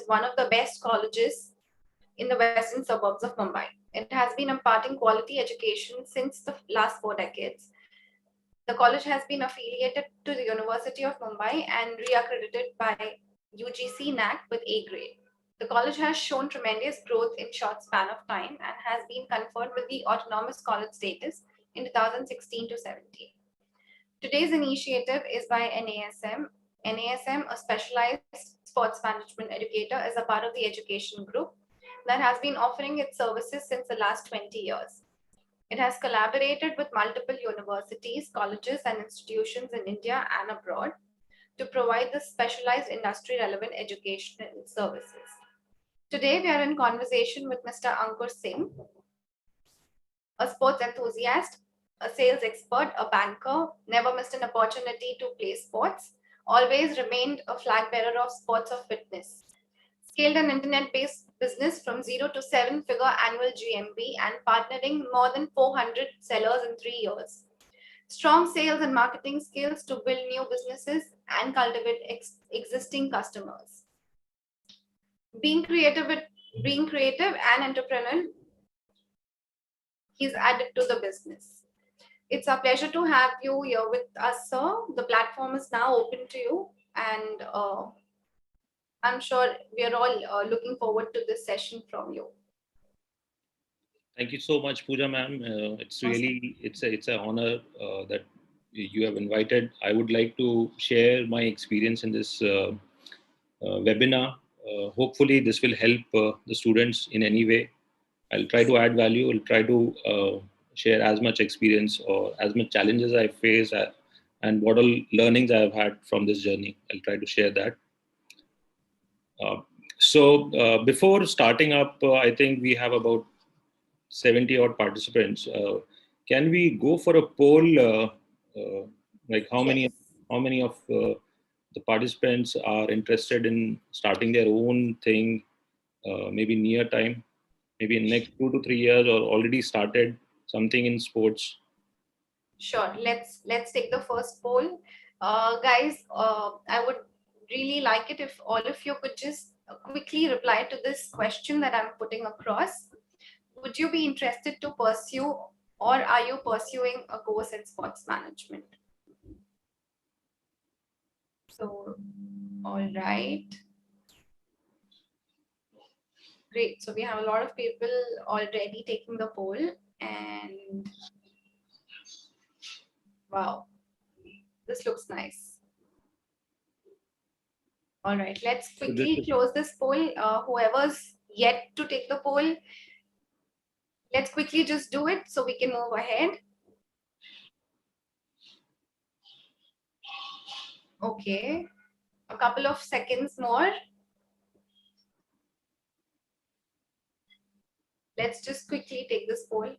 is one of the best colleges in the western suburbs of Mumbai. It has been imparting quality education since the last 4 decades. The college has been affiliated to the University of Mumbai and reaccredited by UGC NAC with A grade. The college has shown tremendous growth in short span of time and has been conferred with the autonomous college status in 2016 to 17. Today's initiative is by NASM. NASM, a specialized sports management educator, is a part of the education group that has been offering its services since the last 20 years. It has collaborated with multiple universities, colleges, and institutions in India and abroad to provide the specialized industry-relevant educational services. Today, we are in conversation with Mr. Ankur Singh, a sports enthusiast, a sales expert, a banker, never missed an opportunity to play sports, always remained a flag bearer of sports of fitness. Scaled an internet-based business from 0 to 7-figure annual GMV and partnering more than 400 sellers in 3 years. Strong sales and marketing skills to build new businesses and cultivate existing customers. Being creative and entrepreneurial, he's added to the business. It's a pleasure to have you here with us, sir. The platform is now open to you, and I'm sure we are all looking forward to this session from you. Thank you so much, Pooja ma'am. It's really, it's an honor that you have invited. I would like to share my experience in this webinar. Hopefully this will help the students in any way. I'll try to add value. I'll try to share as much experience or as much challenges I face and what all learnings I have had from this journey. I'll try to share that. So before starting up, I think we have about 70 odd participants. Can we go for a poll? Like how many of the participants are interested in starting their own thing, maybe near time, maybe in next 2 to 3 years, or already started something in sports? Sure. Let's take the first poll, guys. I would really like it if all of you could just quickly reply to this question that I'm putting across. Would you be interested to pursue, or are you pursuing a course in sports management? So, all right. Great. So we have a lot of people already taking the poll, and wow, this looks nice. All right, let's quickly close this poll. Whoever's yet to take the poll, let's quickly just do it so we can move ahead. Okay, a couple of seconds more. Let's just quickly take this poll.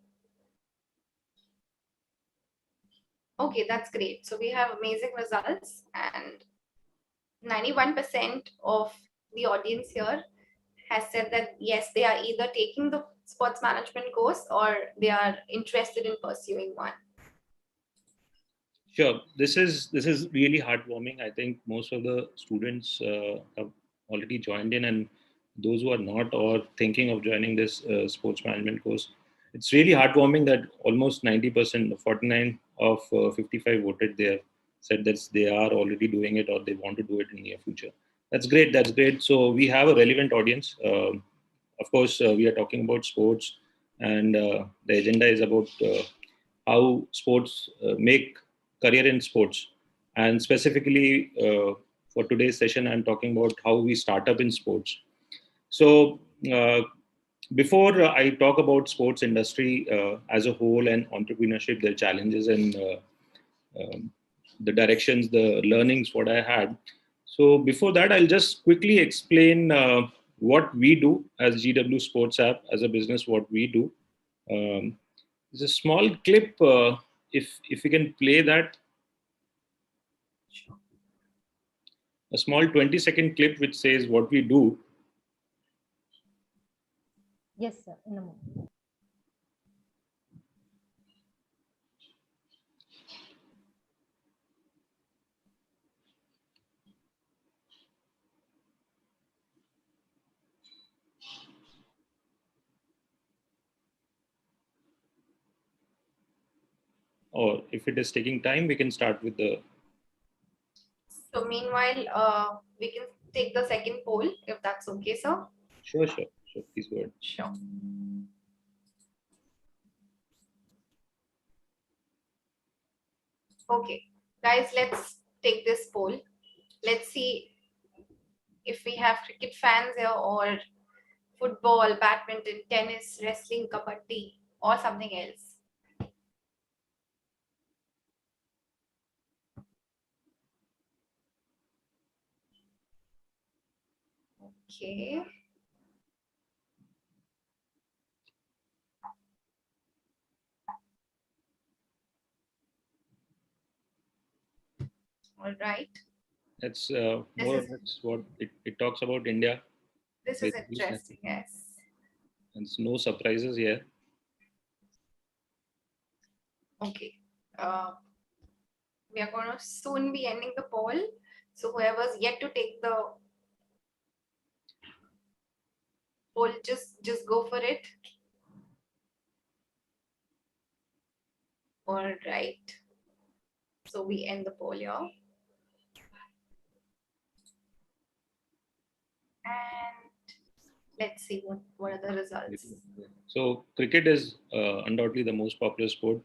Okay, that's great. So we have amazing results, and 91% of the audience here has said that yes, they are either taking the sports management course or they are interested in pursuing one. Sure. This is really heartwarming. I think most of the students have already joined in, and those who are not or thinking of joining this sports management course, it's really heartwarming that almost 90%, 49 of 55 voted there, said that they are already doing it or they want to do it in the near future. That's great. That's great. So we have a relevant audience. Of course, we are talking about sports, and the agenda is about how sports make career in sports. And specifically for today's session, I'm talking about how we start up in sports. So before I talk about sports industry as a whole and entrepreneurship, their challenges and the directions, the learnings, what I had. So before that, I'll just quickly explain what we do as GW Sports App, as a business, what we do. There's a small clip, if we can play that. A small 20-second clip which says what we do. Yes, sir. In a moment. or if it is taking time, we can start with the. So meanwhile, we can take the second poll if that's okay, sir. Sure. Please go ahead. Sure. Okay, guys, let's take this poll. Let's see if we have cricket fans here or football, badminton, tennis, wrestling, kabaddi, or something else. Okay. All right. That's more or less what it talks about India. This is Basically, interesting, yes. and there's no surprises here. Okay. We are going to soon be ending the poll. So whoever's yet to take the poll, just go for it. All right. So we end the poll here. And let's see what are the results. So cricket is undoubtedly the most popular sport.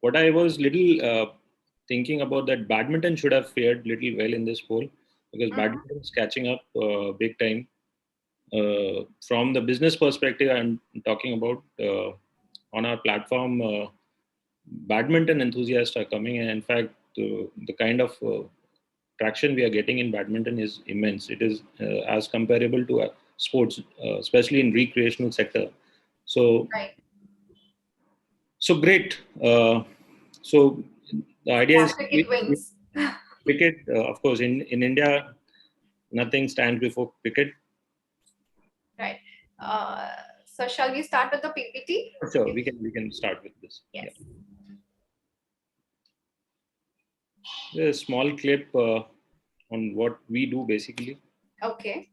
What I was little thinking about that badminton should have fared little well in this poll, because badminton is catching up big time. From the business perspective, I'm talking about on our platform, badminton enthusiasts are coming, and in fact, the kind of traction we are getting in badminton is immense. It is as comparable to sports, especially in recreational sector. So, Right. so great. So the idea is Cricket wins. cricket. Of course, in India, nothing stands before cricket. Right. So shall we start with the PPT? Sure, we can start with this. Yes. Yeah. A small clip on what we do basically. Okay.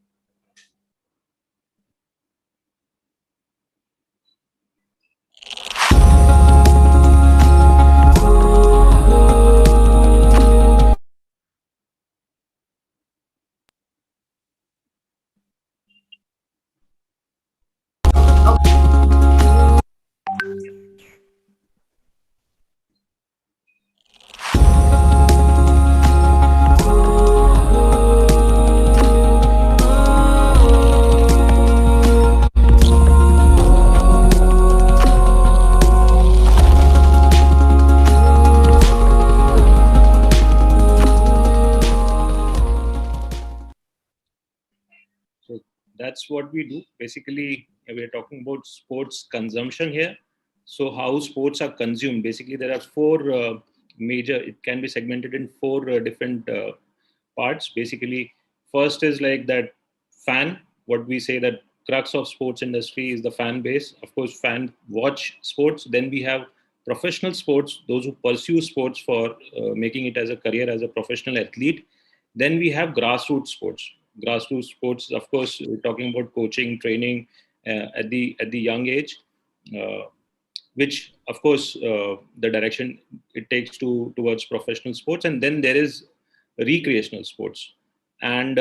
So that's what we do. Basically, we are talking about sports consumption here. So how sports are consumed. Basically, there are four major. It can be segmented in four different parts. Basically, first is like that fan. What we say that crux of sports industry is the fan base. Of course, fan watch sports. Then we have professional sports. Those who pursue sports for making it as a career as a professional athlete. Then we have grassroots sports. Grassroots sports, of course, we're talking about coaching, training at the young age, uh, which of course the direction it takes towards professional sports. And then there is recreational sports, and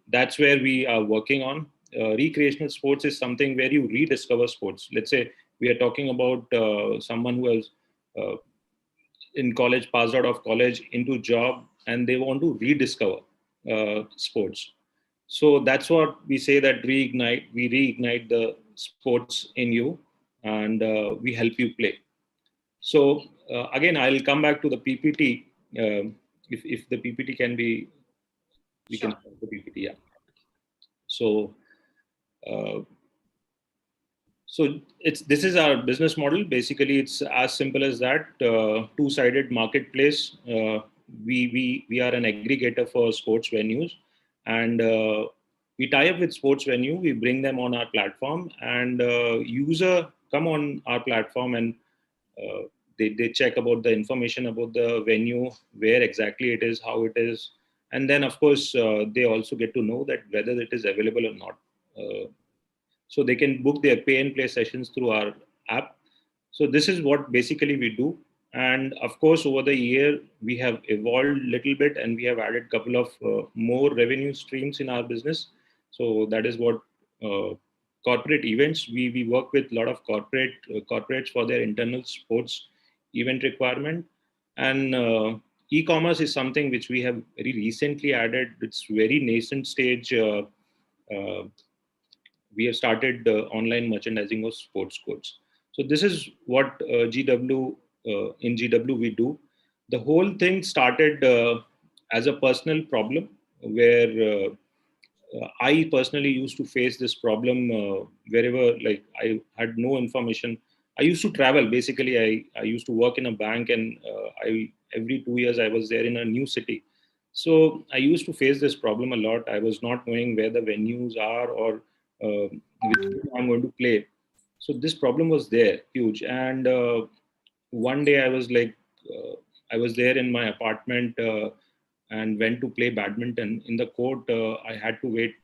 that's where we are working on. Recreational sports is something where you rediscover sports. Let's say we are talking about someone who has uh, in college, passed out of college into job, and they want to rediscover sports. So that's what we say, that we reignite the sports in you, and we help you play. So again, I'll come back to the PPT. If the PPT can be, we can Sure. start the PPT. Yeah. So uh, this is our business model. Basically, it's as simple as that. Two-sided marketplace. We are an aggregator for sports venues, and we tie up with sports venue. We bring them on our platform, and user come on our platform, and they check about the information about the venue, where exactly it is, how it is, and then of course they also get to know that whether it is available or not. So they can book their pay and play sessions through our app. So this is what basically we do. And of course, over the year, we have evolved a little bit, and we have added a couple of more revenue streams in our business. So that is what corporate events. We work with a lot of corporates for their internal sports event requirement. And e-commerce is something which we have very recently added. It's very nascent stage. Uh, we have started online merchandising of sports codes. So this is what in GW we do. The whole thing started as a personal problem where I personally used to face this problem wherever like I had no information. I used to travel. Basically, I used to work in a bank, and I every 2 years I was there in a new city. So I used to face this problem a lot. I was not knowing where the venues are or which game I'm going to play. So this problem was there, huge. And one day I was there in my apartment and went to play badminton in the court. I had to wait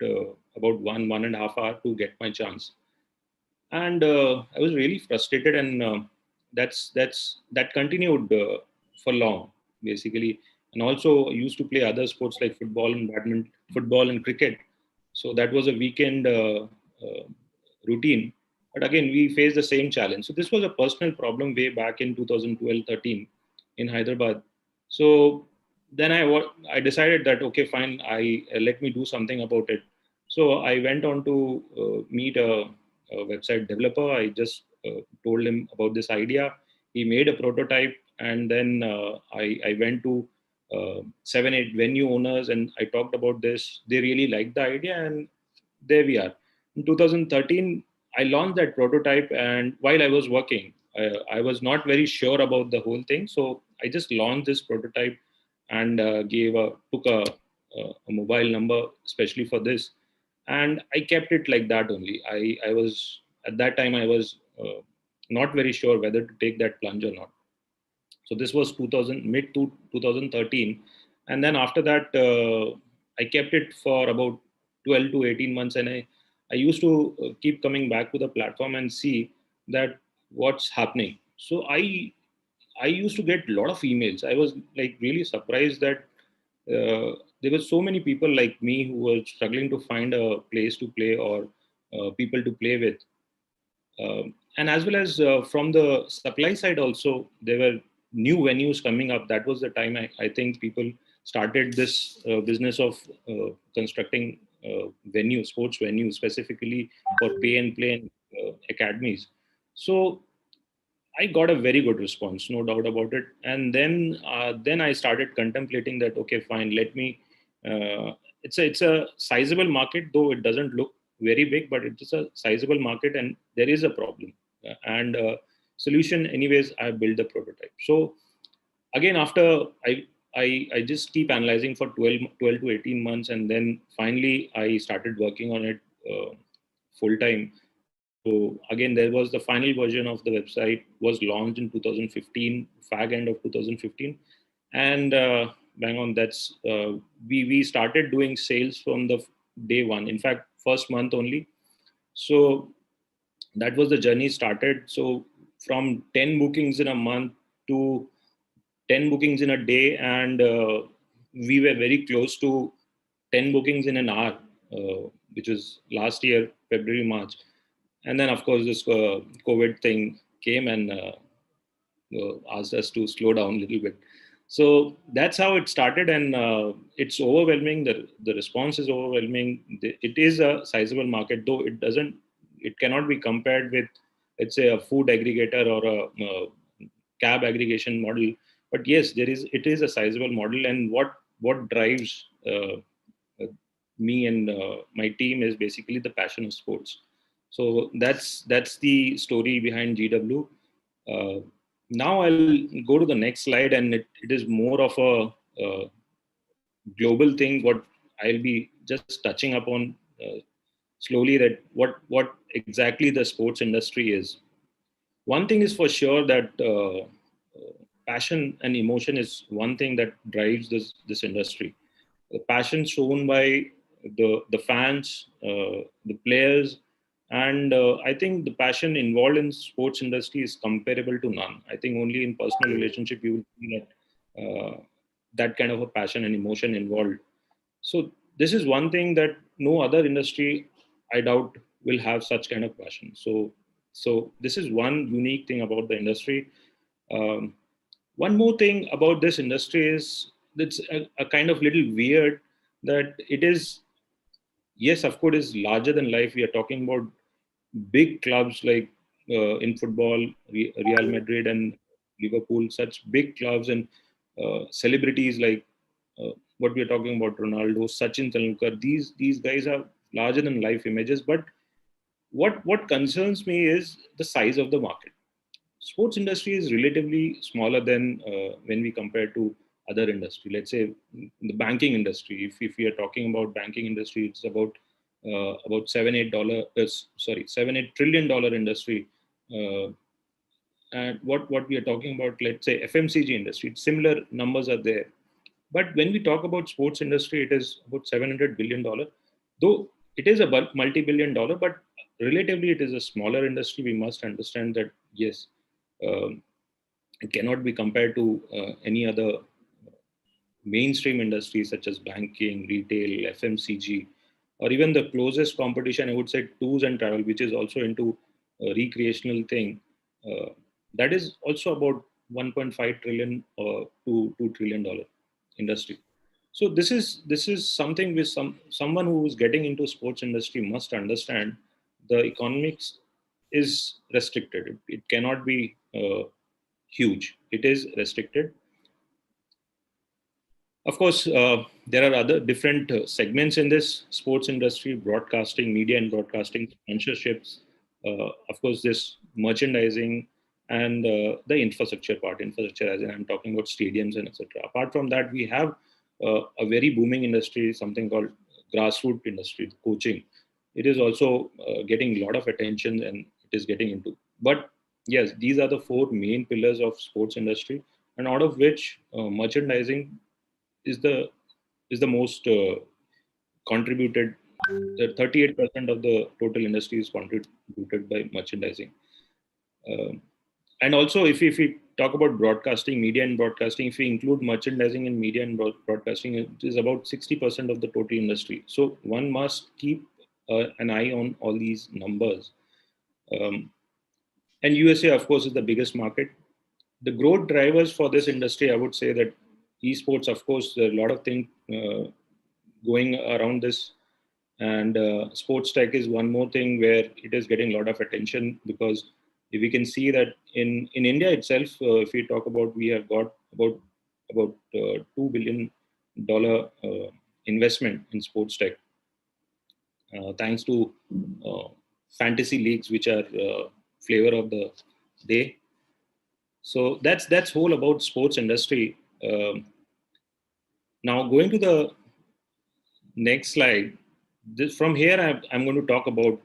about 1.5 hours to get my chance, and I was really frustrated, and that continued for long, basically. And also, I used to play other sports like football and badminton, football and cricket. So that was a weekend routine. But again, we faced the same challenge. So this was a personal problem way back in 2012-13 in Hyderabad. So then I decided that okay, fine, I let me do something about it. So I went on to meet a website developer. I just told him about this idea. He made a prototype, and then I went to 7, 8 venue owners, and I talked about this. They really liked the idea, and there we are. In 2013, I launched that prototype, and while I was working, I was not very sure about the whole thing. So I just launched this prototype and took a mobile number especially for this, and I kept it like that only. I was at that time I was not very sure whether to take that plunge or not. So this was 2000 mid to 2013, and then after that I kept it for about 12 to 18 months, and I used to keep coming back to the platform and see that what's happening. So I used to get a lot of emails. I was like really surprised that there were so many people like me who were struggling to find a place to play or people to play with. And as well as from the supply side also, there were new venues coming up. That was the time I think people started this business of constructing sports venues specifically for pay and play and academies. So I got a very good response, no doubt about it. And then I started contemplating that okay, fine, let me. It's a sizable market, though it doesn't look very big, but it's a sizable market, and there is a problem. And solution, anyways, I built the prototype. So again, after I just keep analyzing for 12 to 18 months, and then finally I started working on it full time. So again, there was the final version of the website was launched in 2015, fag end of 2015, and bang on. We started doing sales from the day one. In fact, first month only. So that was the journey started. So from 10 bookings in a month to 10 bookings in a day, and we were very close to 10 bookings in an hour, which was last year, February, March. And then, of course, this COVID thing came and asked us to slow down a little bit. So that's how it started, and it's overwhelming. The response is overwhelming. It is a sizable market, though it cannot be compared with, let's say, a food aggregator or a cab aggregation model. But yes, it is a sizable model, and what drives me and my team is basically the passion of sports. So that's the story behind GW. Uh, Now I'll go to the next slide, and it is more of a global thing. What I'll be just touching upon slowly, that what exactly the sports industry is. One thing is for sure that passion and emotion is one thing that drives this industry. The passion shown by the fans, the players, And I think the passion involved in sports industry is comparable to none. I think only in personal relationship you will see that kind of a passion and emotion involved. So this is one thing that no other industry, I doubt, will have such kind of passion. So this is one unique thing about the industry. Um, One more thing about this industry is it's a kind of little weird that it is, yes, of course, is larger than life. We are talking about big clubs like in football, Real Madrid and Liverpool, such big clubs, and celebrities like what we are talking about, Ronaldo, Sachin Tendulkar. These guys are larger than life images. But what concerns me is the size of the market. Sports industry is relatively smaller than when we compare to other industry. Let's say the banking industry. If we are talking about banking industry, it's about $7-8 industry. Uh, and what we are talking about, let's say FMCG industry, similar numbers are there. But when we talk about sports industry, it is about $700 billion. Though it is a multi-billion dollar, but relatively it is a smaller industry. We must understand that yes, um, it cannot be compared to any other mainstream industries such as banking, retail, FMCG, or even the closest competition, I would say tours and travel, which is also into a recreational thing. Uh, that is also about 1.5 trillion or $2 trillion industry. So this is something with someone who is getting into sports industry must understand the economics is restricted. It cannot be huge. It is restricted. Of course, there are other different segments in this sports industry: broadcasting, media and broadcasting, sponsorships. Of course, this merchandising and the infrastructure part. Infrastructure, as in I'm talking about stadiums and etc. Apart from that, we have a very booming industry, something called grassroots industry, coaching. It is also getting a lot of attention, and it is getting into. But yes, these are the four main pillars of sports industry, and out of which merchandising is the most contributed. 38% of the total industry is contributed by merchandising. Um, and also, if we talk about broadcasting, media and broadcasting, if we include merchandising and media and broadcasting, it is about 60% of the total industry. So one must keep an eye on all these numbers. Um, and USA, of course, is the biggest market. The growth drivers for this industry, I would say that esports, of course, there are a lot of things going around this, and sports tech is one more thing where it is getting a lot of attention, because if we can see that in India itself, if we talk about, we have got about $2 billion investment in sports tech, thanks to uh, fantasy leagues, which are flavor of the day. So that's whole about sports industry. Now going to the next slide. From here, I'm going to talk about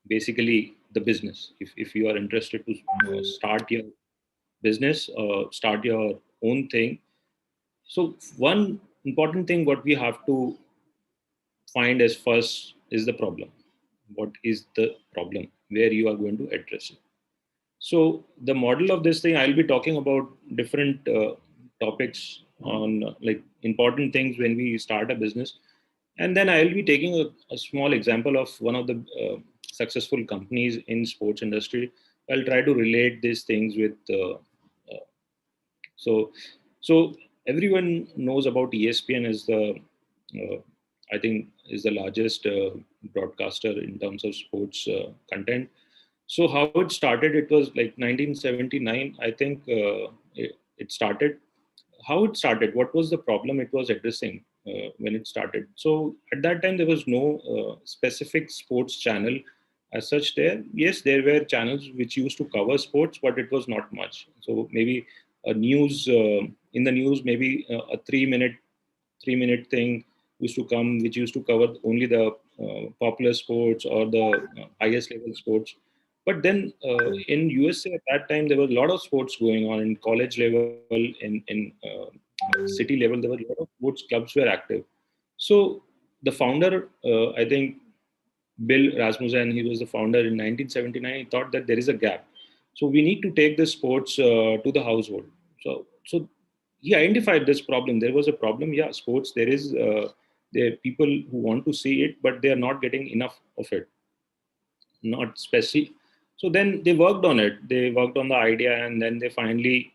basically the business. If you are interested to start your business or start your own thing, so one important thing what we have to find is first is the problem. What is the problem? Where you are going to address it? So the model of this thing, I'll be talking about different topics on like important things when we start a business, and then I'll be taking a small example of one of the successful companies in sports industry. I'll try to relate these things with. So, so everyone knows about ESPN as uh, I think is the largest broadcaster in terms of sports content. So how it started, it was like 1979, I think it started. How it started, what was the problem it was addressing when it started? So at that time, there was no specific sports channel as such there. Yes, there were channels which used to cover sports, but it was not much. So maybe a news, in the news, maybe a 3 minute thing used to come, which used to cover only the popular sports or the highest level sports. But then in USA at that time, there were a lot of sports going on in college level, in city level. There were a lot of sports clubs were active. So the founder, I think, Bill Rasmussen, he was the founder in 1979. He thought that there is a gap, so we need to take this sports to the household. So he identified this problem. There was a problem. Yeah, sports. There are people who want to see it, but they are not getting enough of it. Not specific. So then they worked on it. They worked on the idea, and then they finally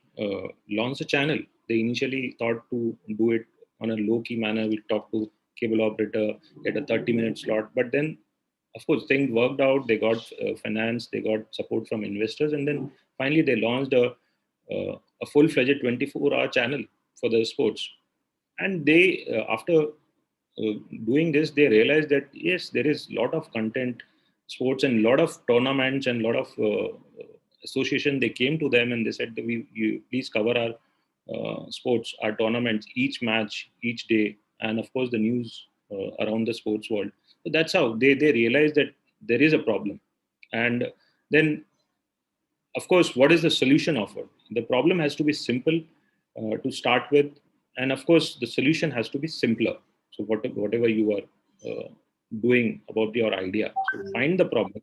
launched a channel. They initially thought to do it on a low key manner. We talk to cable operator, get a 30-minute slot, but then of course things worked out. They got finance, they got support from investors, and then finally they launched a full-fledged 24-hour channel for the sports. And they after doing this, they realized that yes, there is a lot of content, sports, and a lot of tournaments and a lot of association. They came to them and they said, you please cover our sports, our tournaments, each match, each day, and of course the news around the sports world. So that's how they realized that there is a problem. And then, of course, what is the solution offered? The problem has to be simple to start with, and of course the solution has to be simpler. So whatever you are doing about your idea, so find the problem,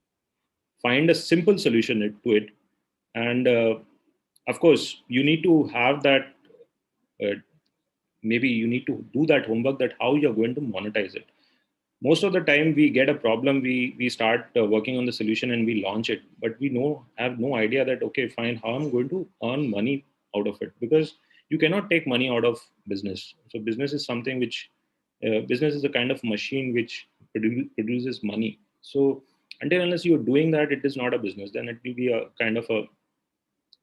find a simple solution to it. And of course you need to have that, uh, maybe you need to do that homework, that how you're going to monetize it. Most of the time we get a problem, we start working on the solution and we launch it, but we have no idea that, okay, fine, how I'm going to earn money out of it, because you cannot take money out of business. So business is something which, business is a kind of machine which produces money. So until unless you're doing that, it is not a business. Then it will be a kind of a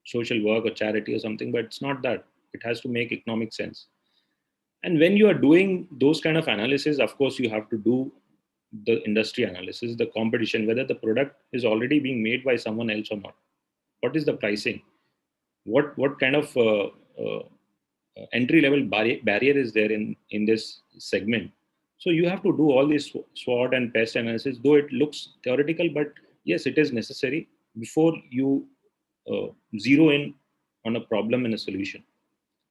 social work or charity or something, but it's not that. It has to make economic sense. And when you are doing those kind of analysis, of course, you have to do the industry analysis, the competition, whether the product is already being made by someone else or not. What is the pricing? What kind of entry level barrier is there in this segment? So you have to do all this SWOT and pest analysis, though it looks theoretical, but yes, it is necessary before you zero in on a problem and a solution.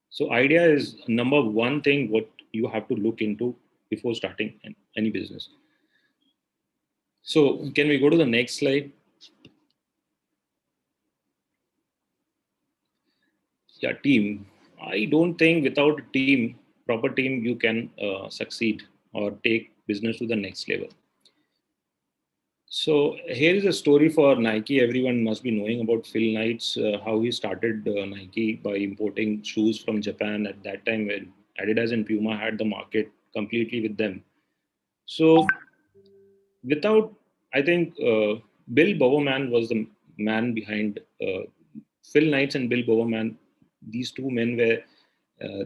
So idea is number one thing what you have to look into before starting any business. So can we go to the next slide? Yeah, team. I don't think without a team, proper team, you can succeed or take business to the next level. So here is a story for Nike. Everyone must be knowing about Phil Knight's, how he started Nike by importing shoes from Japan at that time when Adidas and Puma had the market completely with them. So without, I think Bill Bowerman was the man behind Phil Knights and Bill Bowerman. These two men were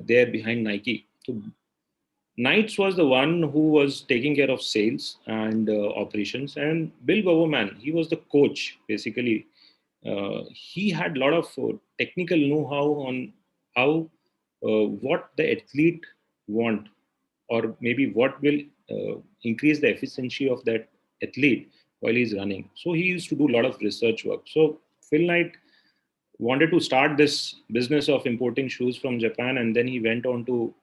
there behind Nike. So Knights was the one who was taking care of sales and operations, and Bill Bowerman, he was the coach basically. He had a lot of technical know-how on how what the athlete want, or maybe what will increase the efficiency of that athlete while he's running. So he used to do a lot of research work. So Phil Knight wanted to start this business of importing shoes from Japan, and then he went on to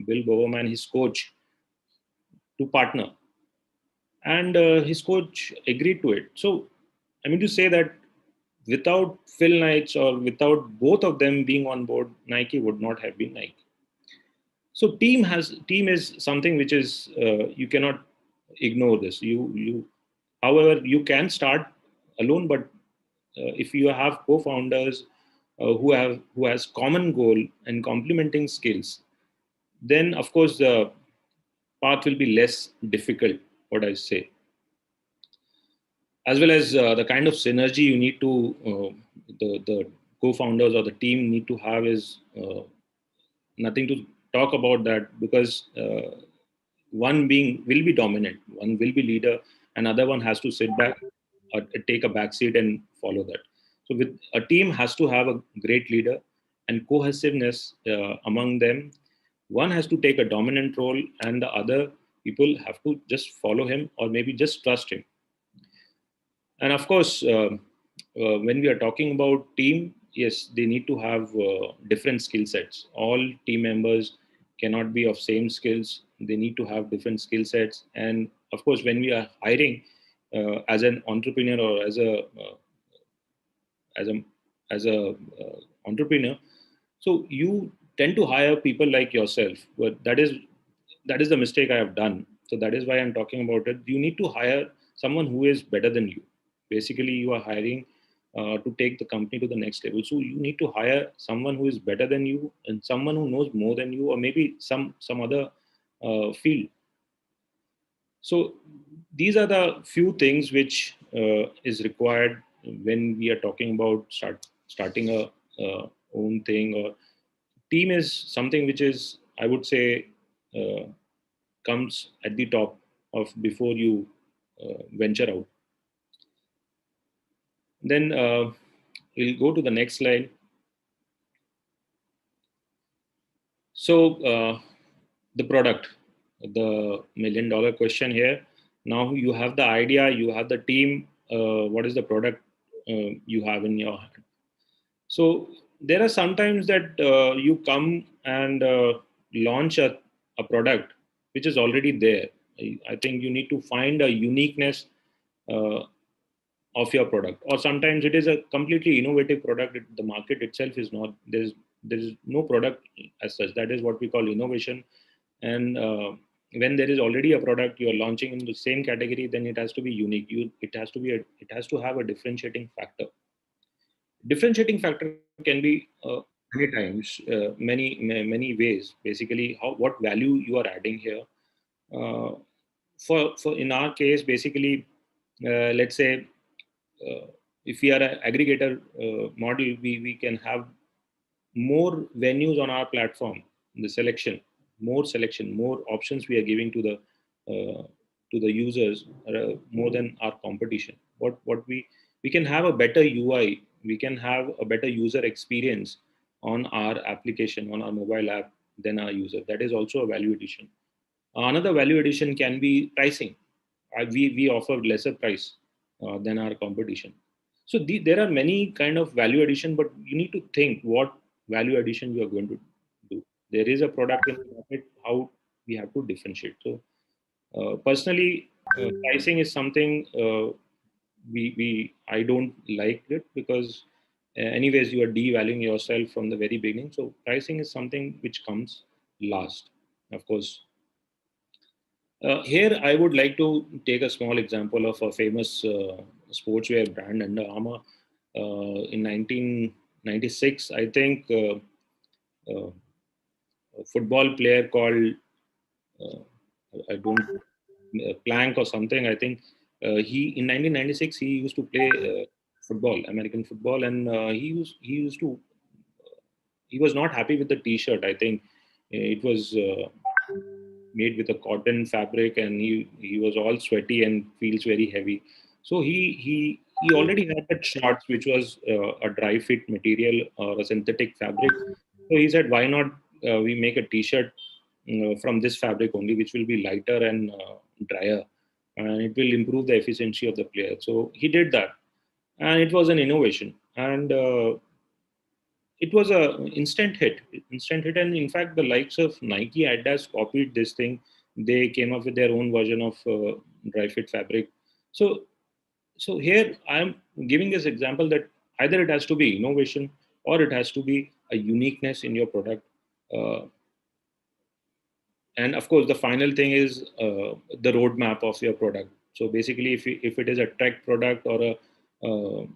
Bill Bowerman, his coach, to partner, and his coach agreed to it. So I mean to say that without Phil Knight or without both of them being on board, Nike would not have been Nike. So team is something which is you cannot ignore this. You however you can start alone, but if you have co-founders who has common goal and complementing skills, then of course the path will be less difficult. What I say, as well as the kind of synergy you need to the co-founders or the team need to have is nothing to talk about that, because one being will be dominant, one will be leader, another one has to sit back or take a back seat and follow that. So with a team has to have a great leader and cohesiveness among them. One has to take a dominant role and the other people have to just follow him or maybe just trust him. And of course, when we are talking about team, yes, they need to have different skill sets. All team members cannot be of same skills. They need to have different skill sets. And of course, when we are hiring, as an entrepreneur or as a as a entrepreneur. So you tend to hire people like yourself, but that is the mistake I have done. So that is why I'm talking about it. You need to hire someone who is better than you. Basically, you are hiring to take the company to the next level. So you need to hire someone who is better than you and someone who knows more than you, or maybe some other field. So these are the few things which is required when we are talking about starting a own thing. Or team is something which is, I would say, uh, comes at the top of before you venture out. Then we'll go to the next slide. So the product, the $1 million question here. Now you have the idea, you have the team. What is the product you have in your hand? So there are sometimes that you come and launch a product which is already there. I think you need to find a uniqueness uh, of your product, or sometimes it is a completely innovative product. The market itself is not, there is no product as such. That is what we call innovation. And when there is already a product you are launching in the same category, then it has to be unique. It has to have a differentiating factor. Differentiating factor can be many times, many ways. Basically, how, what value you are adding here. uh, for in our case, basically, let's say, if we are an aggregator model, we can have more venues on our platform. The selection, more options we are giving to the users, more than our competition. What we can have a better UI, we can have a better user experience on our application, on our mobile app, than our user. That is also a value addition. Another value addition can be pricing. We offer lesser price than our competition. So there are many kind of value addition, but you need to think what value addition you are going to do. There is a product in the market, how we have to differentiate. So personally, pricing is something we I don't like it, because anyways you are devaluing yourself from the very beginning. So pricing is something which comes last, of course. Here, I would like to take a small example of a famous sportswear brand, Under Armour. In 1996, I think, a football player called, uh, I don't, Plank or something. I think he in 1996 he used to play football, American football, and he used to he was not happy with the T-shirt. I think it was made with a cotton fabric, and he was all sweaty and feels very heavy. So he already had that shorts which was a dry fit material or a synthetic fabric. So he said, why not we make a T-shirt from this fabric only, which will be lighter and drier, and it will improve the efficiency of the player. So he did that, and it was an innovation. And it was a instant hit. And in fact, the likes of Nike, Adidas copied this thing. They came up with their own version of dry fit fabric. So so here I am giving this example that either it has to be innovation, or it has to be a uniqueness in your product. uh, and of course, the final thing is the roadmap of your product. So basically, if it is a tech product or a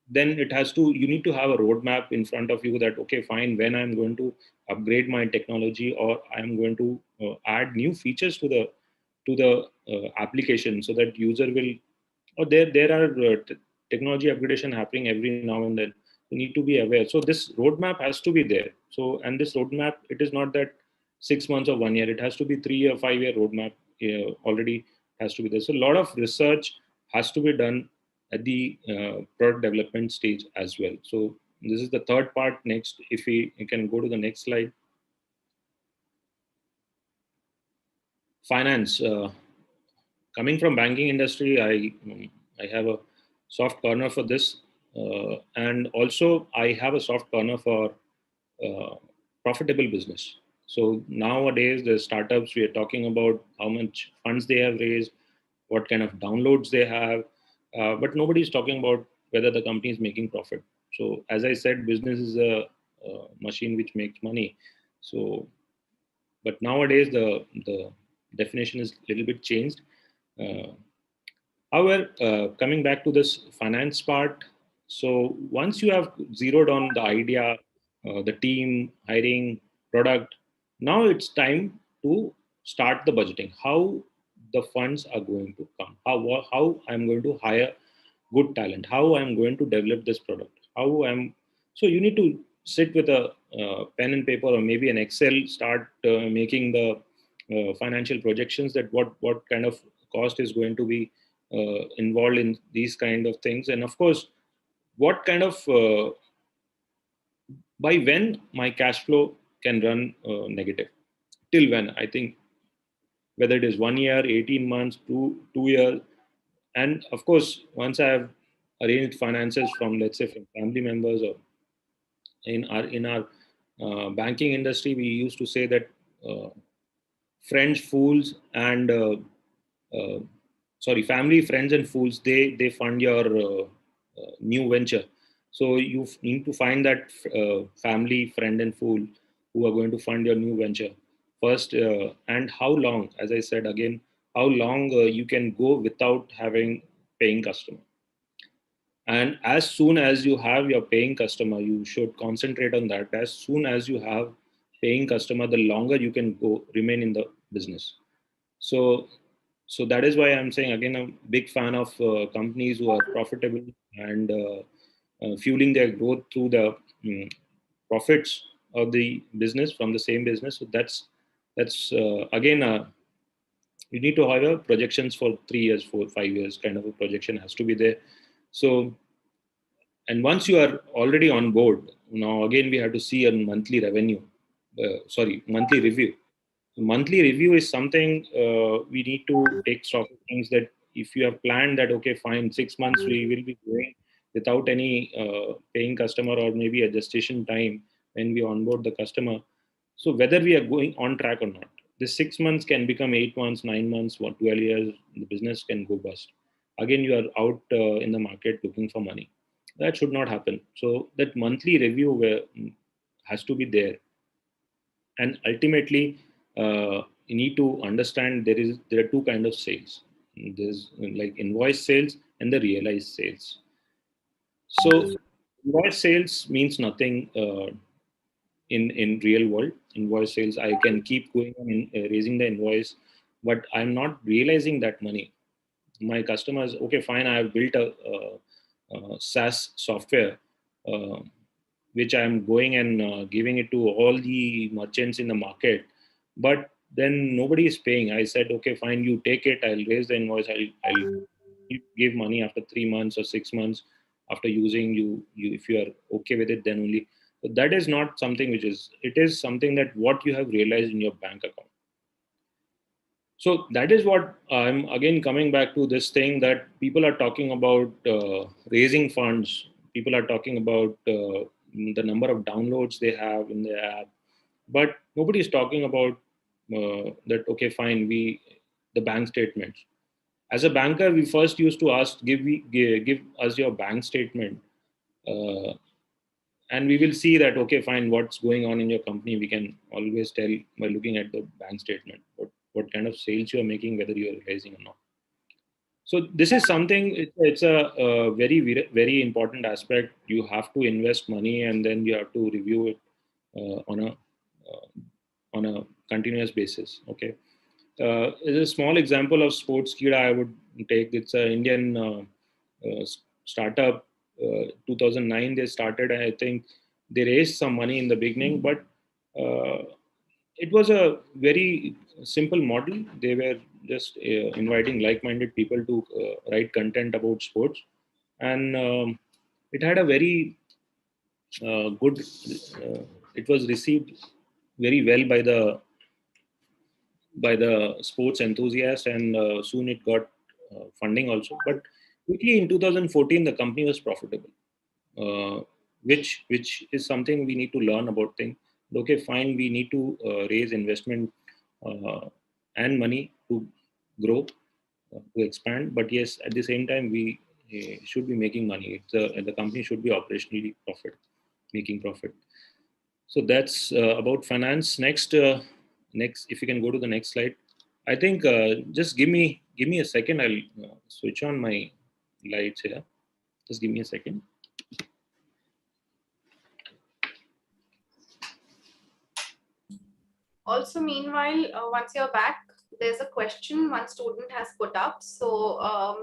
then it has to, you need to have a roadmap in front of you, that okay, fine, when I'm going to upgrade my technology, or I'm going to add new features to the application, so that user will, or there are technology upgradation happening every now and then. You need to be aware. So this roadmap has to be there. So, and this roadmap, it is not that 6 months or 1 year. It has to be 3 or 5 year roadmap. Already has to be there. So a lot of research has to be done at the product development stage as well. So this is the third part. Next, if we can go to the next slide. Finance. Coming from banking industry, I have a soft corner for this, and also I have a soft corner for uh, profitable business. So nowadays, the startups, we are talking about how much funds they have raised, what kind of downloads they have, but nobody is talking about whether the company is making profit. So as I said, business is a machine which makes money. So, but nowadays the definition is a little bit changed. Uh, However, coming back to this finance part, so once you have zeroed on the idea, the team, hiring, product, now it's time to start the budgeting. How the funds are going to come, how I'm going to hire good talent, how I'm going to develop this product, how I'm. So you need to sit with a pen and paper or maybe an Excel, start making the financial projections that what kind of cost is going to be involved in these kind of things, and of course what kind of by when my cash flow can run negative, till when. I think whether it is 1 year, 18 months, two years, and of course once I have arranged finances from, let's say, from family members, or in our banking industry we used to say that uh, French fools and uh, sorry, family, friends, and fools, they fund your new venture. So you need to find that family, friend, and fool who are going to fund your new venture first, and how long, as I said again, how long you can go without having paying customer. And as soon as you have your paying customer, you should concentrate on that. As soon as you have paying customer, the longer you can go remain in the business. So so that is why I'm saying again, I'm a big fan of companies who are profitable and fueling their growth through the profits of the business from the same business. So that's again, you need to have a projections for 3 years, 4 5 years kind of a projection has to be there. So, and once you are already on board, now again we have to see a monthly revenue, monthly review. Monthly review is something we need to take stock of things, that if you have planned that, okay, fine, 6 months we will be going without any paying customer, or maybe a gestation time when we onboard the customer. So whether we are going on track or not, this 6 months can become 8 months, 9 months, 12 years, the business can go bust. Again, you are out in the market looking for money. That should not happen. So that monthly review has to be there. And ultimately, you need to understand there are two kind of sales. There's like invoice sales and the realized sales. So invoice sales means nothing in real world. Invoice sales, I can keep going on raising the invoice, but I'm not realizing that money. My customers, okay, fine, I have built a SaaS software, uh, which I'm going and giving it to all the merchants in the market, but then nobody is paying. I said, okay, fine, you take it, I'll raise the invoice, I'll give money after 3 months or 6 months after using you. If you are okay with it, then only. So that is not something which is, it is something that what you have realized in your bank account. So that is what I'm again coming back to this thing, that people are talking about raising funds. People are talking about the number of downloads they have in the app, but nobody is talking about that. Okay, fine. The bank statements. As a banker, we first used to ask, give us your bank statement, uh, and we will see that, okay, fine, what's going on in your company. We can always tell by looking at the bank statement what kind of sales you are making, whether you are realizing or not. So this is something, it's a very very important aspect. You have to invest money and then you have to review it on a continuous basis. Okay. As a small example of sports kid I would take, it's an Indian startup. 2009 they started, and I think they raised some money in the beginning, but uh, it was a very simple model. They were just inviting like-minded people to write content about sports, and it had a very good. It was received very well by the sports enthusiasts, and soon it got funding also. But quickly in 2014, the company was profitable, uh, which is something we need to learn about. Thing, okay, fine, we need to raise investment uh, and money to grow. to expand. But yes, at the same time, we should be making money. The company should be operationally making profit. So that's about finance. Next, if you can go to the next slide. I think just give me a second. I'll switch on my lights here. Just give me a second. Also, meanwhile, once you're back, there's a question one student has put up. So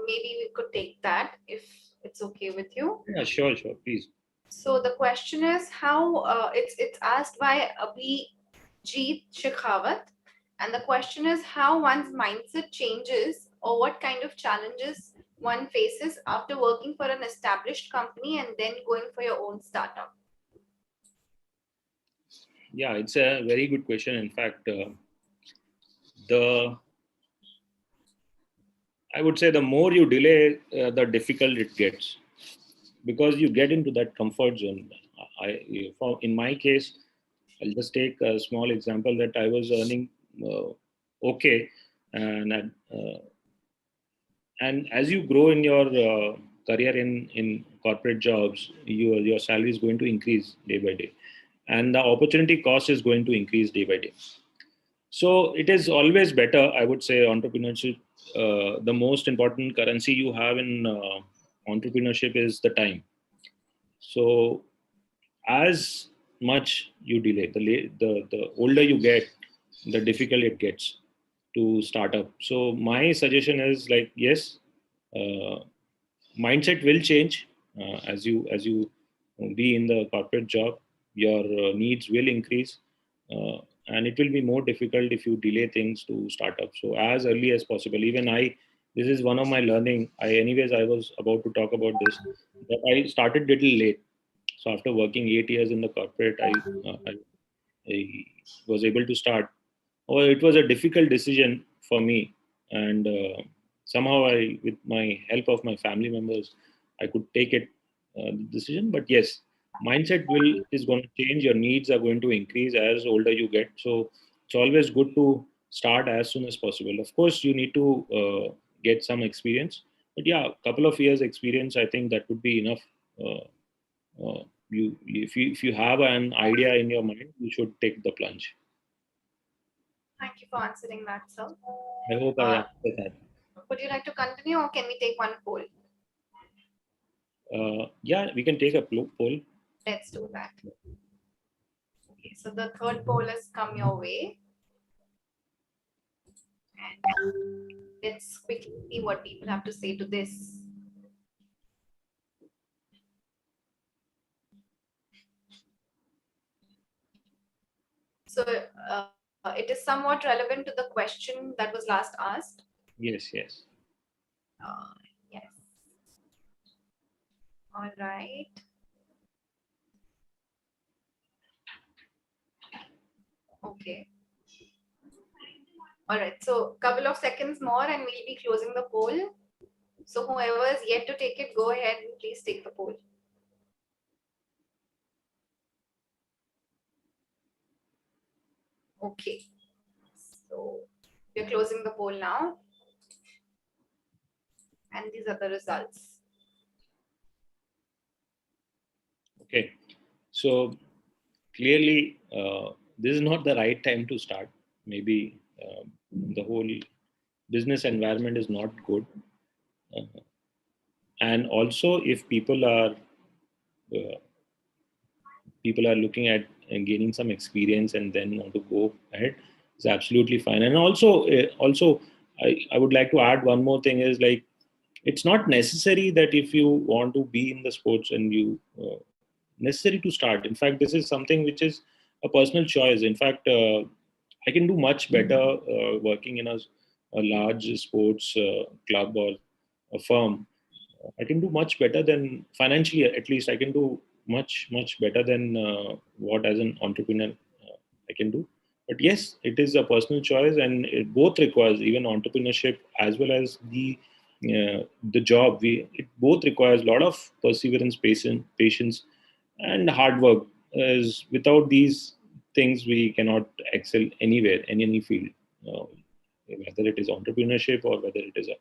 maybe we could take that if it's okay with you. Yeah, sure, please. So the question is how it's asked by Abhijit Shekhawat, and the question is how one's mindset changes or what kind of challenges one faces after working for an established company and then going for your own startup. Yeah, it's a very good question. In fact, I would say the more you delay, the difficult it gets, because you get into that comfort zone. In my case, I'll just take a small example that I was earning okay, and as you grow in your career in corporate jobs, your salary is going to increase day by day, and the opportunity cost is going to increase day by day. So it is always better, I would say, entrepreneurship. The most important currency you have in entrepreneurship is the time. So as much you delay, the older you get, the difficult it gets to start up. So my suggestion is like, yes, uh, mindset will change as you be in the corporate job. Your needs will increase, uh, and it will be more difficult if you delay things to start up. So as early as possible. Even this is one of my learning. I was about to talk about this, that I started little late. So after working 8 years in the corporate, I was able to start. Oh, it was a difficult decision for me, and somehow with my help of my family members, I could take it the decision. But yes, mindset will is going to change. Your needs are going to increase as older you get. So it's always good to start as soon as possible. Of course, you need to get some experience, but yeah, a couple of years experience, I think that would be enough. If you have an idea in your mind, you should take the plunge. Thank you for answering that, sir. I hope I answered that. Would you like to continue or can we take one poll? Yeah, we can take a poll. Let's do that. Okay, so the third poll has come your way. And let's quickly see what people have to say to this. So it is somewhat relevant to the question that was last asked. Yes. Yes. All right. Okay. All right. So couple of seconds more and we'll be closing the poll. So whoever is yet to take it, go ahead and please take the poll. Okay. So we're closing the poll now. And these are the results. Okay. So clearly, this is not the right time to start. Maybe the whole business environment is not good. And also, if uh, people are looking at gaining some experience and then want to go ahead, it's absolutely fine. And also, I would like to add one more thing is like, it's not necessary that if you want to be in the sports and you necessary to start. In fact, this is something which is a personal choice. In fact, I can do much better working in a large sports club or a firm. I can do much better than financially, at least I can do much better than what as an entrepreneur I can do. But yes, it is a personal choice, and it both requires, even entrepreneurship as well as the job. It both requires a lot of perseverance, patience, and hard work. As without these things, we cannot excel anywhere in any field, whether it is entrepreneurship or whether it is a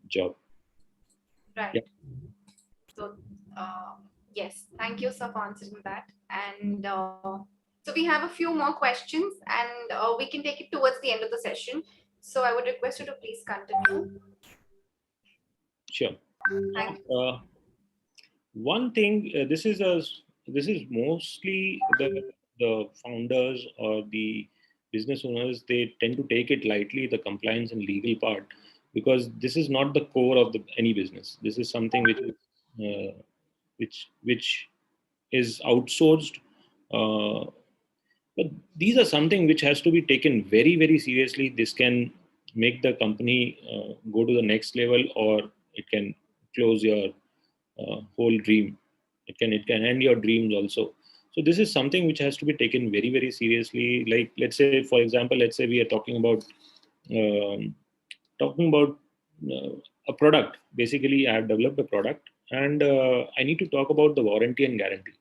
job. Right. Yeah. So, yes, thank you, sir, for answering that. And so we have a few more questions, and we can take it towards the end of the session. So I would request you to please continue. Sure. Thank you. One thing, this is mostly the founders or the business owners, they tend to take it lightly, the compliance and legal part, because this is not the core of any business. This is something which is outsourced. Uh, but these are something which has to be taken very, very seriously. This can make the company go to the next level, or it can close your whole dream. It can end your dreams also. So this is something which has to be taken very, very seriously. Like, let's say, for example, let's say we are um, talking about a product. Basically, I have developed a product, and I need to talk about the warranty and guarantee,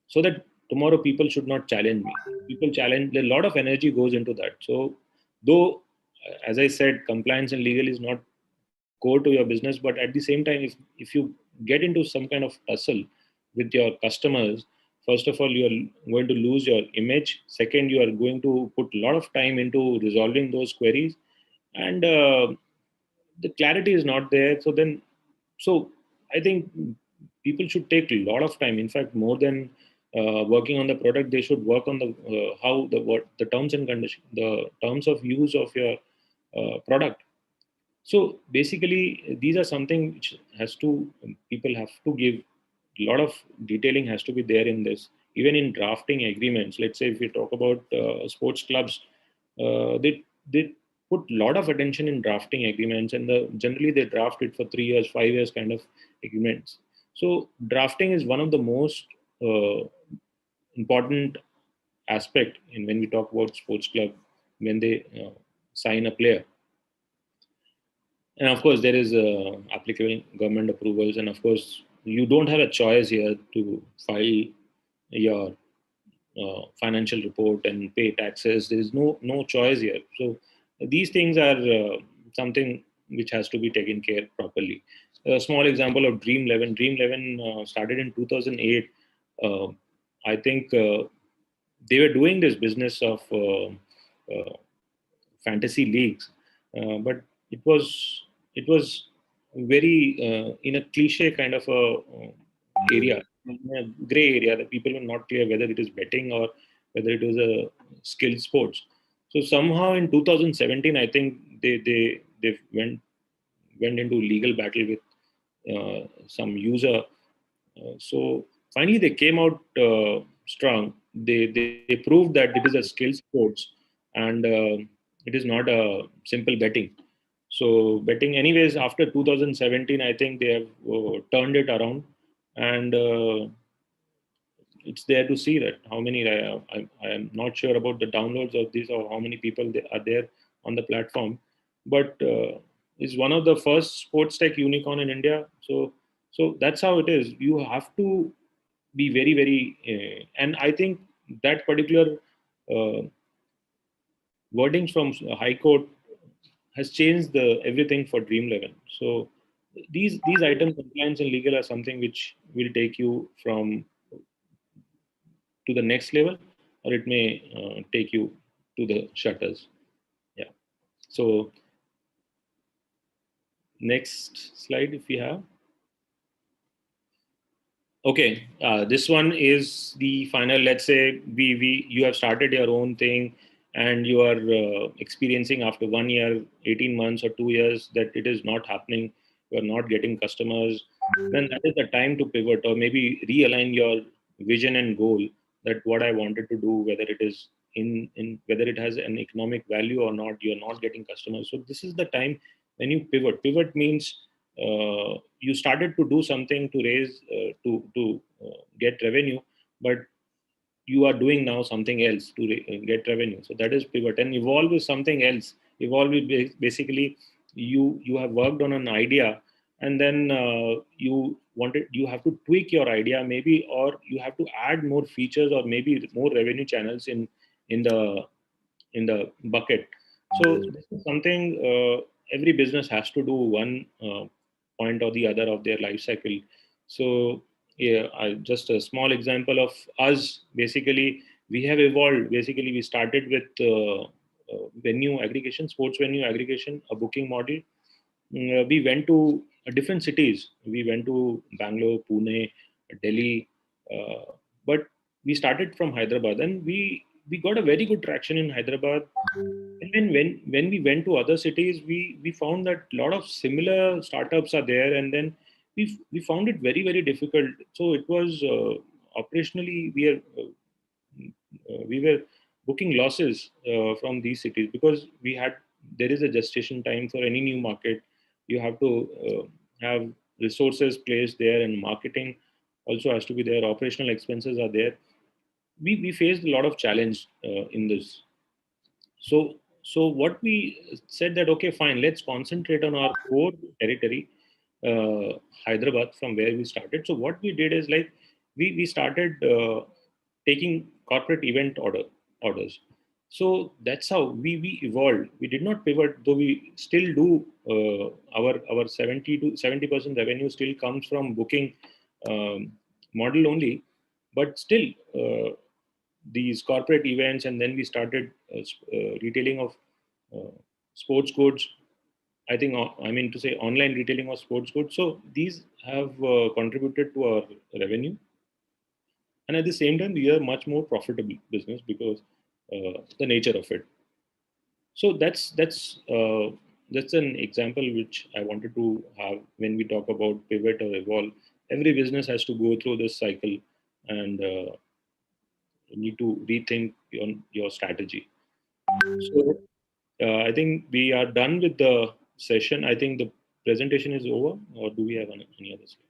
so that tomorrow people should not challenge me. People challenge, a lot of energy goes into that. So though, as I said, compliance and legal is not core to your business, but at the same time, if you get into some kind of tussle with your customers, first of all, you are going to lose your image. Second, you are going to put a lot of time into resolving those queries, and the clarity is not there. So I think people should take a lot of time. In fact, more than working on the product, they should work on the how the what the terms and conditions, the terms of use of your product. So basically, these are something which has to, people have to give a lot of detailing has to be there in this. Even in drafting agreements, let's say if we talk about sports clubs, they put a lot of attention in drafting agreements, and generally they draft it for 3 years, 5 years kind of agreements. So drafting is one of the most important aspect in when we talk about sports club when they sign a player. And of course, there is applicable government approvals, and of course, you don't have a choice here to file your financial report and pay taxes. There is no choice here. So these things are something which has to be taken care properly. A small example of Dream 11. Dream 11 started in 2008. Uh, I think they were doing this business of fantasy leagues, but it was it was very in a cliche kind of a area, in a gray area that people were not clear whether it is betting or whether it was a skilled sports. So somehow in 2017, I think they went into legal battle with some user. So finally, they came out strong. They proved that it is a skill sports, and it is not a simple betting. So betting, anyways, after 2017, I think they have turned it around, and it's there to see that how many. I am not sure about the downloads of this or how many people are there on the platform, but is one of the first sports tech unicorn in India. So that's how it is. You have to be very, very, and I think that particular uh, wordings from High Court has changed the everything for Dream 11. So these items, compliance and legal, are something which will take you from to the next level, or it may take you to the shutters. Yeah. So next slide, if we have. Okay, this one is the final. Let's say we you have started your own thing, and you are experiencing after 1 year, 18 months, or 2 years that it is not happening. You are not getting customers. Then that is the time to pivot, or maybe realign your vision and goal. That what I wanted to do, whether it is in whether it has an economic value or not. You are not getting customers. So this is the time when you pivot. Pivot means you started to do something to raise to get revenue, but you are doing now something else to get revenue. So that is pivot. And evolve is something else. Evolve is basically you have worked on an idea, and then you have to tweak your idea maybe, or you have to add more features or maybe more revenue channels in the bucket. So this is something every business has to do one point or the other of their life cycle. So yeah, just a small example of us. Basically, we have evolved. Basically, we started with venue aggregation, sports venue aggregation, a booking model. We went to different cities. We went to Bangalore, Pune, Delhi, but we started from Hyderabad, and we got a very good traction in Hyderabad. And then when we went to other cities, we found that a lot of similar startups are there, and then we found it very very difficult. So it was operationally we were booking losses from these cities because there is a gestation time for any new market. You have to have resources placed there, and marketing also has to be there. Operational expenses are there. We faced a lot of challenge in this. So what we said that, okay, fine, let's concentrate on our core territory, Hyderabad, from where we started. So what we did is, like, we started taking corporate event orders. So that's how we evolved. We did not pivot, though we still do. Our 70% revenue still comes from booking model only, but still these corporate events, and then we started retailing of uh, sports goods. I think, I mean to say, online retailing of sports goods. So these have contributed to our revenue, and at the same time, we are much more profitable business because the nature of it. So that's an example which I wanted to have when we talk about pivot or evolve. Every business has to go through this cycle, and you need to rethink your strategy. So I think we are done with the session. I think the presentation is over, or do we have any other slide?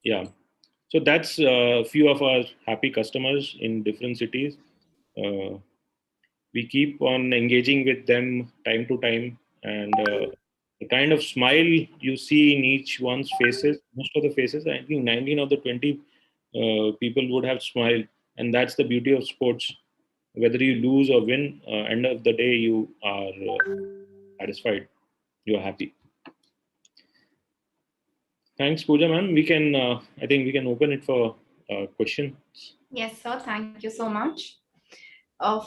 Yeah. So that's a few of our happy customers in different cities. Uh, we keep on engaging with them time to time, and the kind of smile you see in each one's faces, most of the faces, I think 19 of the 20 people would have smiled, and that's the beauty of sports. Whether you lose or win, end of the day, you are satisfied, you are happy. Thanks, Pooja, ma'am. We can, I think we can open it for questions. Yes, sir. Thank you so much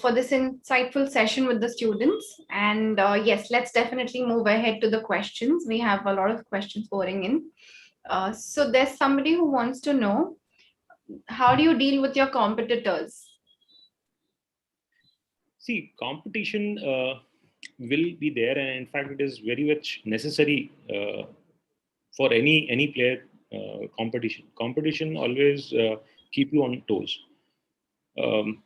for this insightful session with the students. And yes, let's definitely move ahead to the questions. We have a lot of questions pouring in. So there's somebody who wants to know, how do you deal with your competitors? See, competition will be there, and in fact, it is very much necessary for any player. Competition always keep you on toes, um,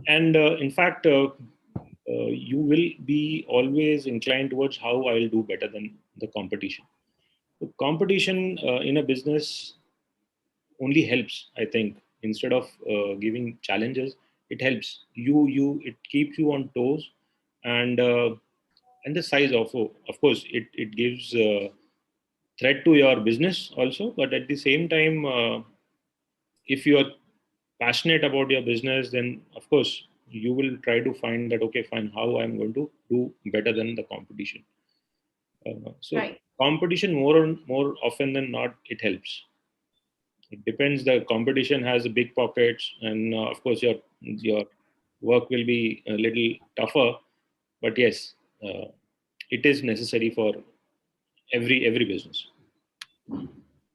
and in fact, you will be always inclined towards how I'll do better than the competition. So competition in a business only helps, I think. Instead of giving challenges, it helps you. It keeps you on toes, and the size of course, it gives threat to your business also. But at the same time, if you are passionate about your business, then of course you will try to find that, okay, fine, how I'm going to do better than the competition. So Right. competition, more often than not, it helps. It depends. The competition has big pockets, and of course your work will be a little tougher. But yes, it is necessary for every business.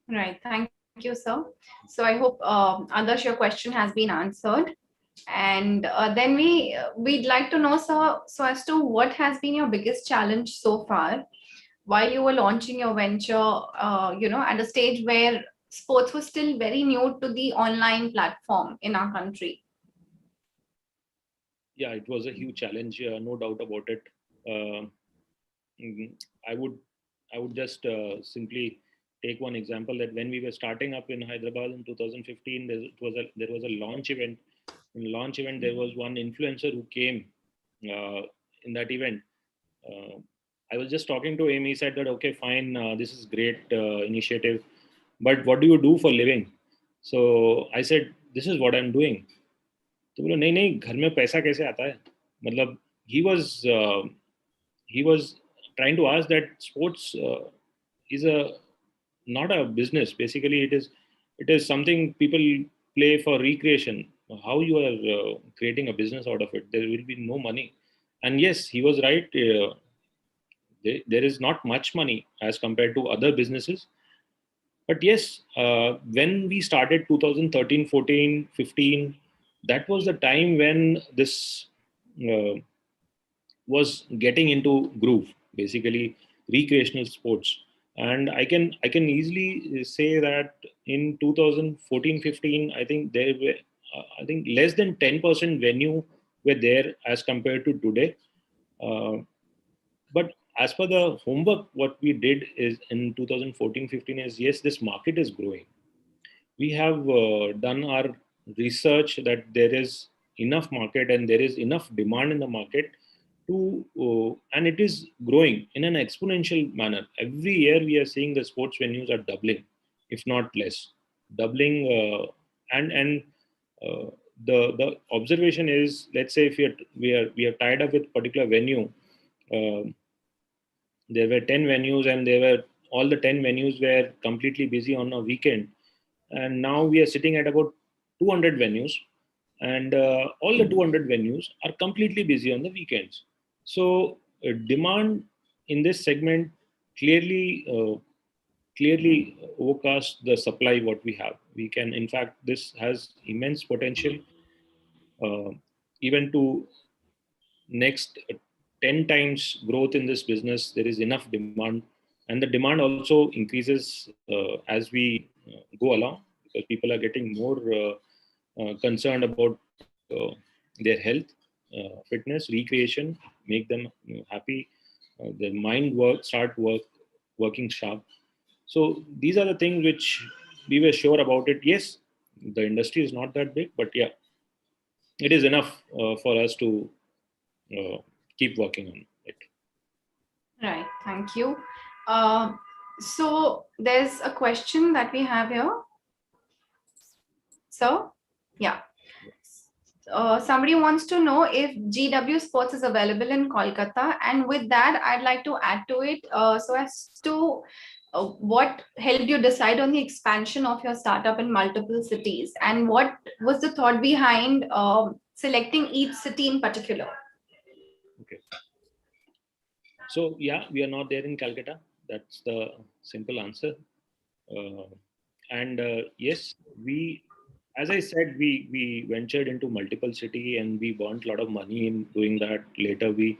Right. Thank you, sir. So I hope, Adarsh, your question has been answered. And then we'd like to know, sir, so as to what has been your biggest challenge so far while you were launching your venture, at a stage where sports was still very new to the online platform in our country. Yeah, it was a huge challenge, no doubt about it. Uh, mm, I would I would just simply take one example, that when we were starting up in Hyderabad in 2015, there was a launch event. In launch event, there was one influencer who came uh, in that event. Uh, I was just talking to him. He said that, okay, fine, this is great initiative, but what do you do for living? So I said, this is what I'm doing. तो बोला, नहीं नहीं, घर में पैसा कैसे आता है, मतलब he was he was trying to ask that sports is a not a business. Basically, it is something people play for recreation. How you are creating a business out of it? There will be no money. And yes, he was right. There is not much money as compared to other businesses. But yes, when we started 2013, 14, 15, that was the time when this uh, was getting into groove, basically recreational sports. And I can easily say that in 2014, 15, I think there were I think less than 10% venue were there as compared to today. Uh, but as per the homework, what we did is in 2014, 15 is yes, this market is growing. We have done our research that there is enough market and there is enough demand in the market to and it is growing in an exponential manner. Every year we are seeing the sports venues are doubling, if not less, doubling. And uh, the observation is, let's say if we are tied up with particular venue. um there were 10 venues and they were all the 10 venues were completely busy on a weekend, and now we are sitting at about 200 venues, and all the 200 venues are completely busy on the weekends. So demand in this segment clearly clearly overcasts the supply what we have. We can, in fact, this has immense potential, uh, even to next 10 times growth in this business. There is enough demand, and the demand also increases as we go along, because people are getting more concerned about their health, fitness, recreation, make them happy, their mind working sharp. So these are the things which we were sure about it. Yes, the industry is not that big, but yeah, it is enough for us to uh, keep working on it. Right. Thank you. Uh, so there's a question that we have here. So, yeah. Somebody wants to know if GW Sports is available in Kolkata, and with that, I'd like to add to it. So as to what helped you decide on the expansion of your startup in multiple cities, and what was the thought behind selecting each city in particular? Okay. So yeah, we are not there in Calcutta. That's the simple answer. Uh, and yes, we, as I said, we ventured into multiple city and we burnt a lot of money in doing that. Later, we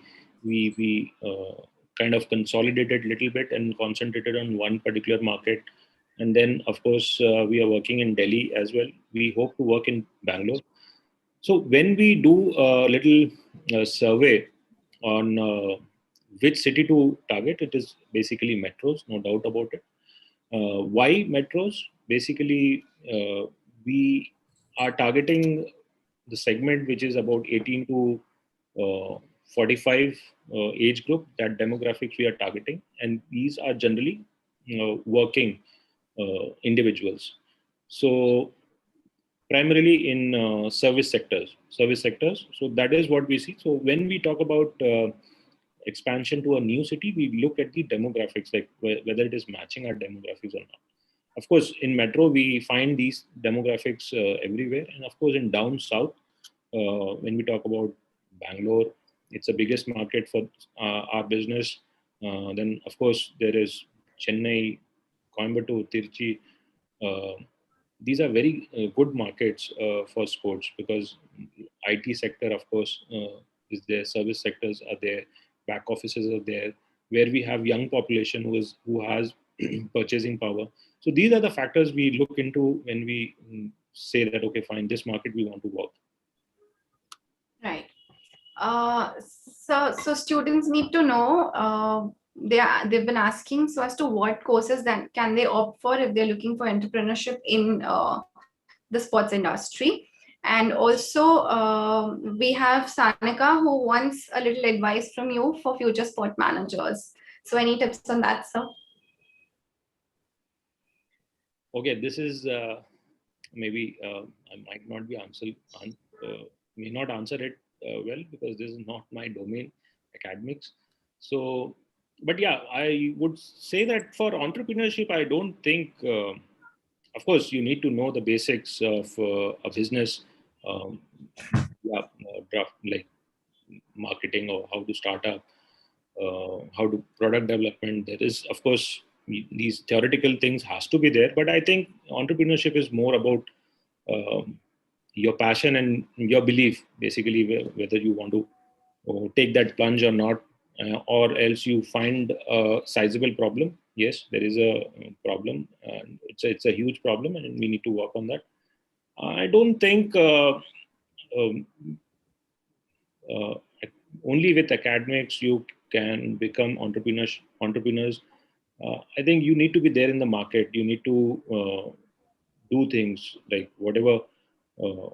kind of consolidated a little bit and concentrated on one particular market. And then, of course, we are working in Delhi as well. We hope to work in Bangalore. So when we do a little survey on which city to target, it is basically metros, no doubt about it. Why metros? Basically, we are targeting the segment which is about 18 to 45 age group. That demographics we are targeting, and these are generally working individuals. So primarily in service sectors. So that is what we see. So when we talk about expansion to a new city, we look at the demographics, like whether it is matching our demographics or not. Of course, in metro we find these demographics everywhere, and of course in down south, when we talk about Bangalore, it's the biggest market for our business. Then of course there is Chennai, Coimbatore, Tirchi. uh, these are very good markets for sports, because IT sector, of course, is there, service sectors are there, back offices are there, where we have young population who has purchasing power. So these are the factors we look into when we say that, okay, fine, this market we want to work. Right. So students need to know. They've been asking so as to what courses then can they opt for if they're looking for entrepreneurship in the sports industry. And also, we have Sanika who wants a little advice from you for future sport managers. So, any tips on that, sir? Okay, this is maybe I might not be may not answer it well, because this is not my domain, academics. So But yeah, I would say that for entrepreneurship, I don't think, of course, you need to know the basics of a business, um, yeah, draft, like marketing or how to start up, how to product development. There is, of course, these theoretical things has to be there. But I think entrepreneurship is more about um, your passion and your belief, basically, whether you want to take that plunge or not, or else you find a sizable problem. Yes, there is a problem, and it's a huge problem, and we need to work on that. I don't think um, uh, only with academics you can become entrepreneurs. I think you need to be there in the market. You need to do things like whatever. Uh,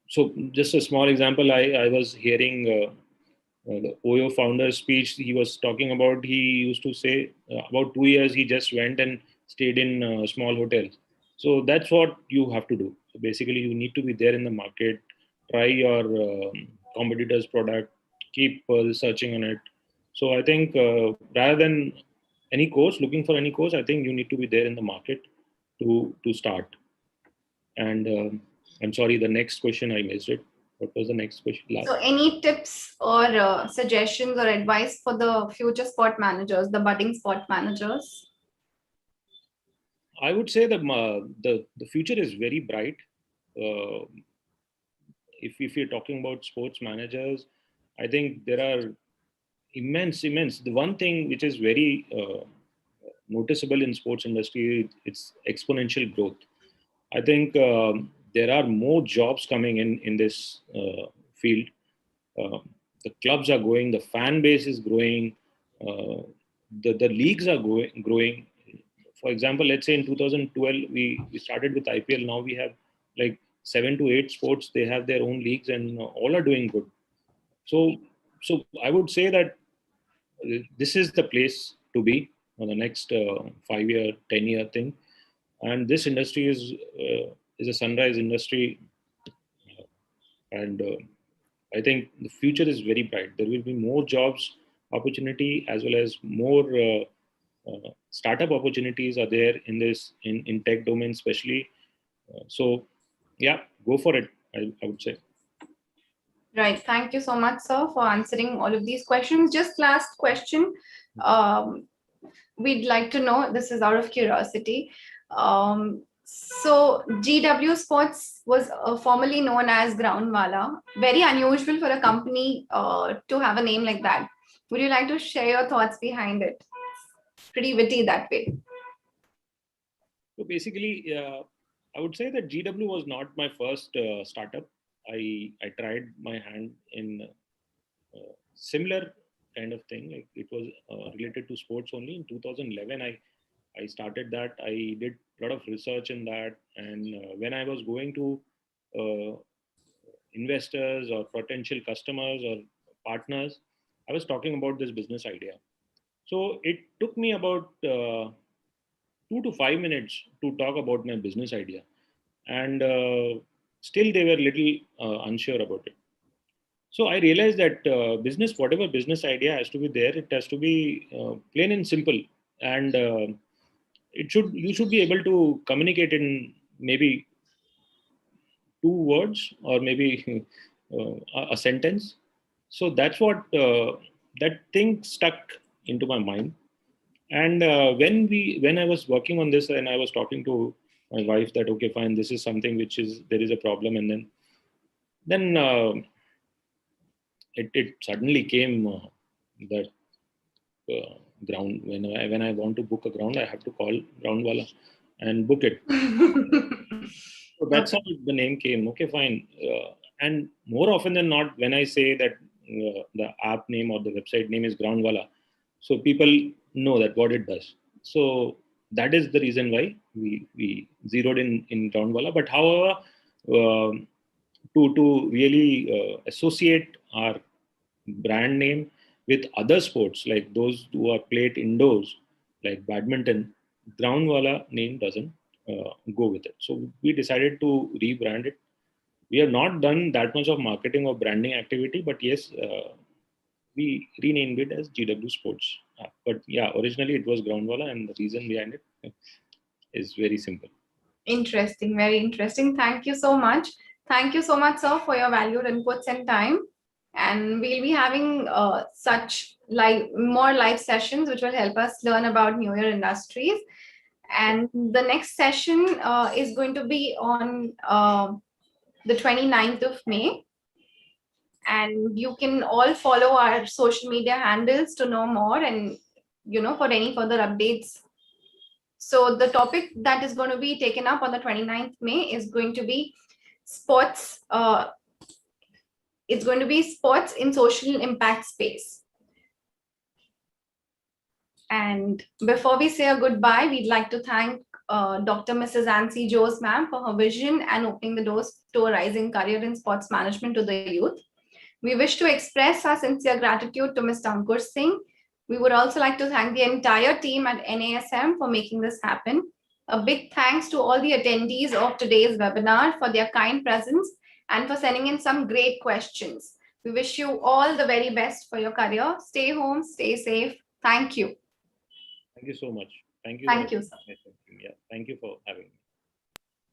so just a small example, I was hearing the Oyo founder's speech. He was talking about, he used to say about 2 years he just went and stayed in small hotels. So that's what you have to do. So basically you need to be there in the market, try your competitor's product, keep researching on it. So I think rather than any course, looking for any course, I think you need to be there in the market to start. And I'm sorry, the next question I missed it. What was the next question? So, any tips or suggestions or advice for the future sport managers, the budding sport managers? I would say that the future is very bright. Uh, if you're talking about sports managers, I think there are immense. The one thing which is very noticeable in sports industry, it's exponential growth. I think there are more jobs coming in this field. Uh, the clubs are growing, the fan base is growing, uh, the leagues are growing. For example, let's say in 2012 we started with IPL. Now we have like 7 to 8 sports. They have their own leagues and all are doing good. So so I would say that this is the place to be on the next 5 year, 10 year thing. And this industry is a sunrise industry, and I think the future is very bright. There will be more jobs opportunity as well as more startup opportunities are there in this in tech domain especially. So yeah, go for it. I would say. Right. Thank you so much, sir, for answering all of these questions. Just last question. Um, we'd like to know, this is out of curiosity. So GW Sports was formerly known as Groundwala. Very unusual for a company to have a name like that. Would you like to share your thoughts behind it? Pretty witty that way. So basically, I would say that GW was not my first startup. I tried my hand in similar kind of thing. Like it was related to sports only. In 2011, I started that. I did a lot of research in that, and when I was going to uh, investors or potential customers or partners, I was talking about this business idea. So it took me about 2 to 5 minutes to talk about my business idea, and still they were little unsure about it. So I realized that business, whatever business idea has to be there, it has to be plain and simple, and it should you should be able to communicate in maybe 2 words or maybe a sentence. So that's what that thing stuck into my mind. And when I was working on this and I was talking to my wife that okay, fine, this is something which is there is a problem, and then it suddenly came that ground when I want to book a ground, I have to call Groundwala and book it. So that's how the name came. Okay, fine. And more often than not, when I say that the app name or the website name is Groundwala, so people know that what it does. So that is the reason why we zeroed in Groundwala. But however, to really associate our brand name with other sports like those who are played indoors, like badminton, Groundwala name doesn't go with it. So we decided to rebrand it. We have not done that much of marketing or branding activity, but yes, we renamed it as GW Sports. But yeah, originally it was Groundwala, and the reason behind it is very simple. Interesting, very interesting. Thank you so much. Thank you so much, sir, for your valued inputs and time. And we'll be having such more live sessions which will help us learn about newer industries. And the next session is going to be on the 29th of May. And you can all follow our social media handles to know more and, for any further updates. So the topic that is going to be taken up on the 29th May is going to be sports. It's going to be sports in social impact space. And before we say a goodbye, we'd like to thank Dr. Mrs. Ansi Jose, ma'am, for her vision and opening the doors to a rising career in sports management to the youth. We wish to express our sincere gratitude to Mr. Ankur Singh. We would also like to thank the entire team at NASM for making this happen. A big thanks to all the attendees of today's webinar for their kind presence and for sending in some great questions. We wish you all the very best for your career. Stay home, stay safe. Thank you. Thank you so much. Thank you. Thank you, sir. Yeah, thank you for having me.